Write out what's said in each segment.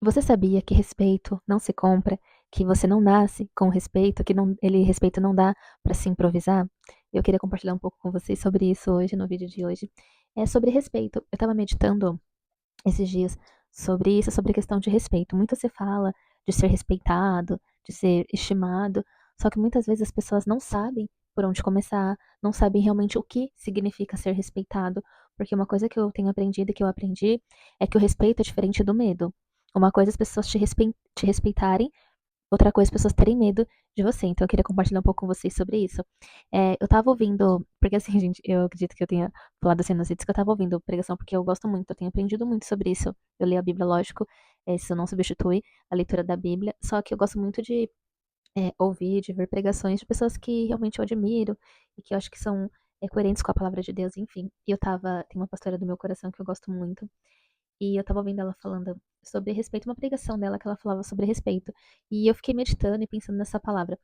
Você sabia que respeito não se compra, que você não nasce com respeito, que não, ele respeito não dá para se improvisar? Eu queria compartilhar um pouco com vocês sobre isso hoje, no vídeo de hoje. É sobre respeito. Eu estava meditando esses dias sobre isso, sobre a questão de respeito. Muito se fala de ser respeitado, de ser estimado, só que muitas vezes as pessoas não sabem por onde começar, não sabem realmente o que significa ser respeitado, porque uma coisa que eu tenho aprendido e que eu aprendi é que o respeito é diferente do medo. Uma coisa é as pessoas te respeitarem, outra coisa é as pessoas terem medo de você. Então eu queria compartilhar um pouco com vocês sobre isso. Eu tava ouvindo, porque assim, gente, eu acredito que eu tenha falado assim nos vídeos que eu tava ouvindo pregação, porque eu gosto muito, eu tenho aprendido muito sobre isso. Eu leio a Bíblia, lógico, isso não substitui a leitura da Bíblia, só que eu gosto muito de ouvir, de ver pregações de pessoas que realmente eu admiro e que eu acho que são coerentes com a palavra de Deus, enfim. E tem uma pastora do meu coração que eu gosto muito, e eu tava ouvindo ela falando sobre respeito, uma pregação dela que ela falava sobre respeito. E eu fiquei meditando e pensando nessa palavra.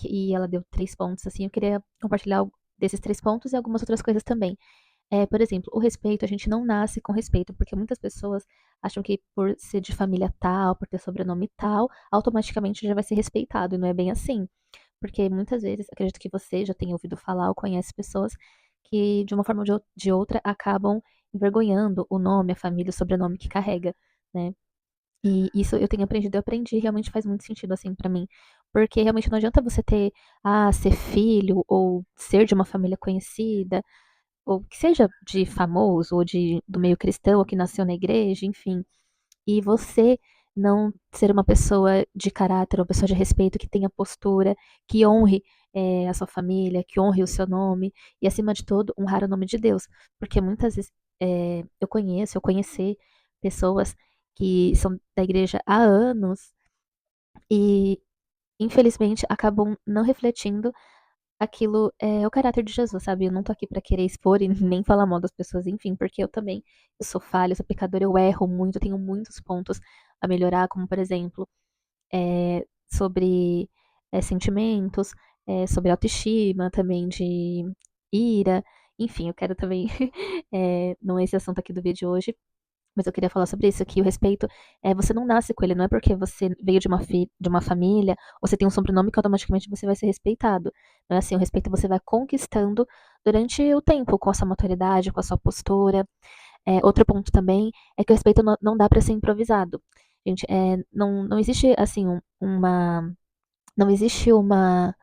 E ela deu 3 pontos, assim, eu queria compartilhar desses 3 pontos e algumas outras coisas também. Por exemplo, o respeito, a gente não nasce com respeito, porque muitas pessoas acham que por ser de família tal, por ter sobrenome tal, automaticamente já vai ser respeitado, e não é bem assim. Porque muitas vezes, acredito que você já tenha ouvido falar ou conhece pessoas que, de uma forma ou de outra, acabam envergonhando o nome, a família, o sobrenome que carrega, né? E isso eu tenho aprendido, eu aprendi, realmente faz muito sentido, assim, pra mim. Porque realmente não adianta você ser filho ou ser de uma família conhecida, ou que seja de famoso, ou do meio cristão, ou que nasceu na igreja, enfim. E você não ser uma pessoa de caráter, uma pessoa de respeito, que tenha postura, que honre a sua família, que honre o seu nome, e acima de tudo, honrar o nome de Deus. Porque muitas vezes eu conheci pessoas que são da igreja há anos e, infelizmente, acabam não refletindo aquilo é o caráter de Jesus, sabe? Eu não tô aqui pra querer expor e nem falar mal das pessoas, enfim, porque eu sou falha, eu sou pecadora, eu erro muito, eu tenho muitos pontos a melhorar, como por exemplo, sobre sentimentos, sobre autoestima, também de ira, enfim, eu quero também, não é esse assunto aqui do vídeo hoje, mas eu queria falar sobre isso, que o respeito, você não nasce com ele, não é porque você veio de uma família, ou você tem um sobrenome que automaticamente você vai ser respeitado. Não é assim, o respeito você vai conquistando durante o tempo, com a sua maturidade, com a sua postura. Outro ponto também é que o respeito não dá para ser improvisado. Gente, não existe, assim, não existe uma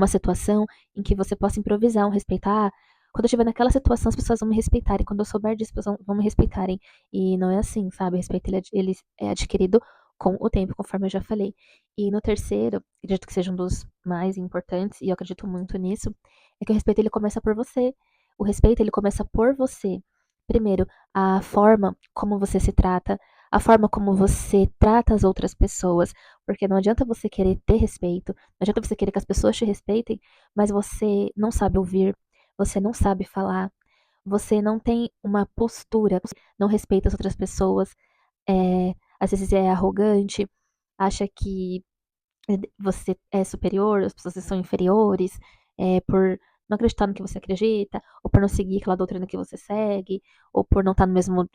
situação em que você possa improvisar um respeitar. Quando eu estiver naquela situação, as pessoas vão me respeitarem. Quando eu souber disso, as pessoas vão me respeitarem. E não é assim, sabe? O respeito ele é adquirido com o tempo, conforme eu já falei. E no terceiro, acredito que seja um dos mais importantes, e eu acredito muito nisso, é que o respeito ele começa por você. O respeito ele começa por você. Primeiro, a forma como você se trata, a forma como você trata as outras pessoas, porque não adianta você querer ter respeito, não adianta você querer que as pessoas te respeitem, mas você não sabe ouvir, você não sabe falar, você não tem uma postura, não respeita as outras pessoas, às vezes é arrogante, acha que você é superior, as pessoas são inferiores, por não acreditar no que você acredita, ou por não seguir aquela doutrina que você segue, ou por não estar no mesmo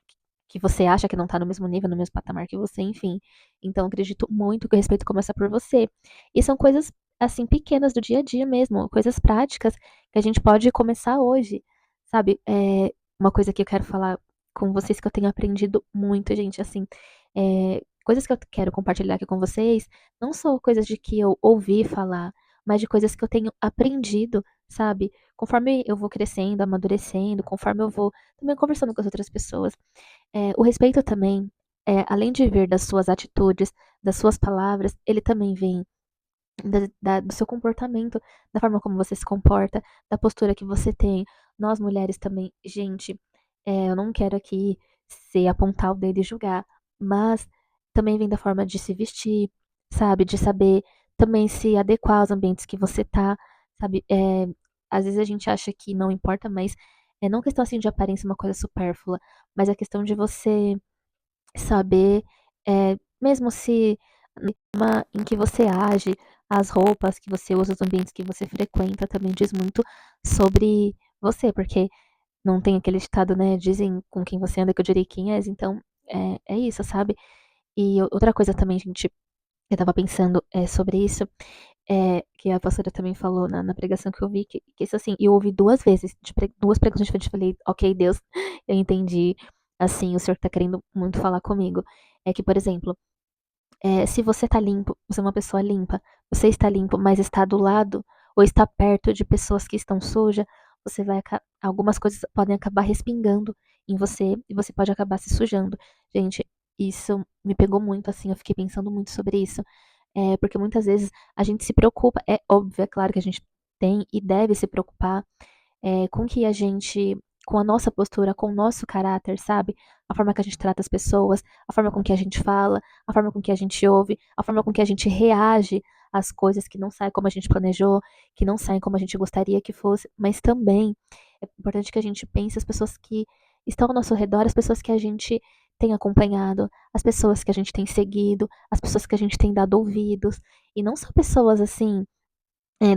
que você acha que não está no mesmo nível, no mesmo patamar que você, enfim. Então, acredito muito que o respeito começa por você. E são coisas, assim, pequenas do dia a dia mesmo, coisas práticas que a gente pode começar hoje, sabe? Uma coisa que eu quero falar com vocês que eu tenho aprendido muito, gente, assim, coisas que eu quero compartilhar aqui com vocês, não são coisas de que eu ouvi falar, mas de coisas que eu tenho aprendido, sabe? Conforme eu vou crescendo, amadurecendo, conforme eu vou também conversando com as outras pessoas. O respeito também, além de vir das suas atitudes, das suas palavras, ele também vem do seu comportamento, da forma como você se comporta, da postura que você tem. Nós mulheres também, gente, eu não quero aqui se apontar o dedo e julgar, mas também vem da forma de se vestir, sabe? De saber também se adequar aos ambientes que você tá, sabe? Às vezes a gente acha que não importa, mas é não questão assim de aparência, uma coisa supérflua, mas é questão de você saber, mesmo se em que você age, as roupas que você usa, os ambientes que você frequenta, também diz muito sobre você, porque não tem aquele ditado, né? Dizem com quem você anda que eu direi quem és, então é isso, sabe? E outra coisa também, gente, eu tava pensando sobre isso, que a pastora também falou na pregação que eu vi, que isso assim, eu ouvi duas vezes, duas pregações diferentes, falei, ok, Deus, eu entendi, assim, o Senhor tá querendo muito falar comigo. É que, por exemplo, se você tá limpo, você é uma pessoa limpa, você está limpo, mas está do lado ou está perto de pessoas que estão sujas, você vai algumas coisas podem acabar respingando em você e você pode acabar se sujando. Gente, isso me pegou muito, assim, eu fiquei pensando muito sobre isso. Porque muitas vezes a gente se preocupa, é óbvio, é claro que a gente tem e deve se preocupar com que a gente, com a nossa postura, com o nosso caráter, sabe? A forma que a gente trata as pessoas, a forma com que a gente fala, a forma com que a gente ouve, a forma com que a gente reage às coisas que não saem como a gente planejou, que não saem como a gente gostaria que fosse, mas também é importante que a gente pense as pessoas que estão ao nosso redor, as pessoas que a gente tem acompanhado, as pessoas que a gente tem seguido, as pessoas que a gente tem dado ouvidos, e não só pessoas assim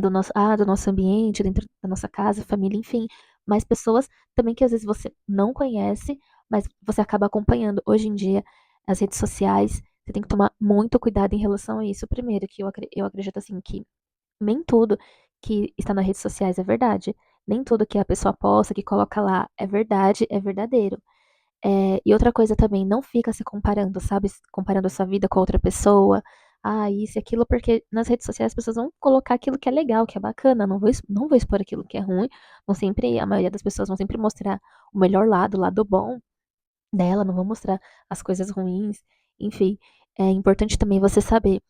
do nosso ambiente, dentro da nossa casa, família, enfim. Mas pessoas também que às vezes você não conhece, mas você acaba acompanhando. Hoje em dia, as redes sociais, você tem que tomar muito cuidado em relação a isso. Primeiro, que eu acredito assim que nem tudo que está nas redes sociais é verdade. Nem tudo que a pessoa posta, que coloca lá, é verdade, é verdadeiro. E outra coisa também, não fica se comparando, sabe? Comparando a sua vida com outra pessoa. Ah, isso e aquilo, porque nas redes sociais as pessoas vão colocar aquilo que é legal, que é bacana. Não vou expor aquilo que é ruim. Vão sempre, a maioria das pessoas vão sempre mostrar o melhor lado, o lado bom dela, não vão mostrar as coisas ruins. Enfim, é importante também você saber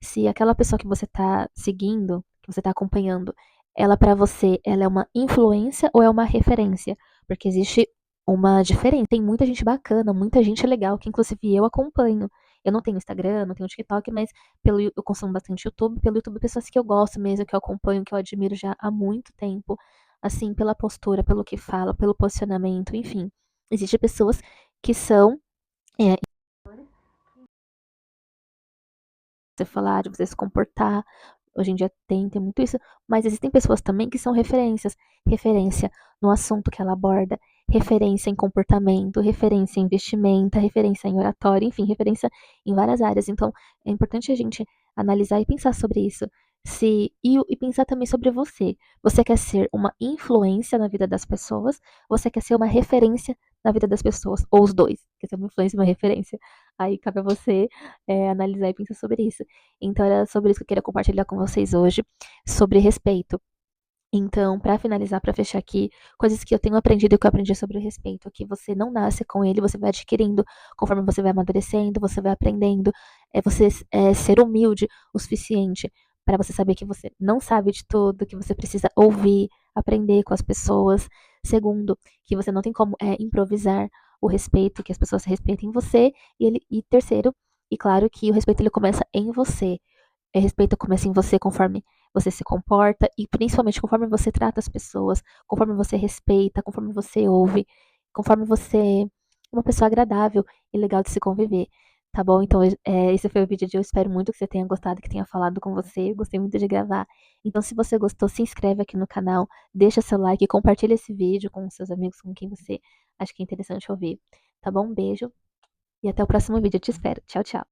se aquela pessoa que você tá seguindo, que você tá acompanhando, ela para você, ela é uma influência ou é uma referência? Porque existe uma diferença. Tem muita gente bacana, muita gente legal, que inclusive eu acompanho. Eu não tenho Instagram, não tenho TikTok, mas eu consumo bastante YouTube, pelo YouTube, pessoas que eu gosto mesmo, que eu acompanho, que eu admiro já há muito tempo, assim, pela postura, pelo que fala, pelo posicionamento, enfim. Existem pessoas que são, é, você falar, de você se comportar. Hoje em dia tem muito isso, mas existem pessoas também que são referências. Referência no assunto que ela aborda, referência em comportamento, referência em vestimenta, referência em oratória, enfim, referência em várias áreas. Então, é importante a gente analisar e pensar sobre isso. E pensar também sobre você. Você quer ser uma influência na vida das pessoas? Ou você quer ser uma referência na vida das pessoas? Ou os dois? Quer ser uma influência e uma referência? Aí cabe a você analisar e pensar sobre isso. Então, era sobre isso que eu queria compartilhar com vocês hoje, sobre respeito. Então, para finalizar, para fechar aqui, coisas que eu tenho aprendido e que eu aprendi sobre o respeito, que você não nasce com ele, você vai adquirindo conforme você vai amadurecendo, você vai aprendendo, você ser humilde o suficiente para você saber que você não sabe de tudo, que você precisa ouvir, aprender com as pessoas. Segundo, que você não tem como improvisar o respeito, que as pessoas respeitem você. E terceiro, e claro que o respeito ele começa em você. Respeito começa em você conforme você se comporta e principalmente conforme você trata as pessoas, conforme você respeita, conforme você ouve, conforme você é uma pessoa agradável e legal de se conviver. Tá bom? Então, esse foi o vídeo de hoje. Eu espero muito que você tenha gostado, que tenha falado com você. Eu gostei muito de gravar. Então, se você gostou, se inscreve aqui no canal, deixa seu like, compartilha esse vídeo com seus amigos, com quem você acha que é interessante ouvir. Tá bom? Um beijo e até o próximo vídeo. Eu te espero. Tchau, tchau.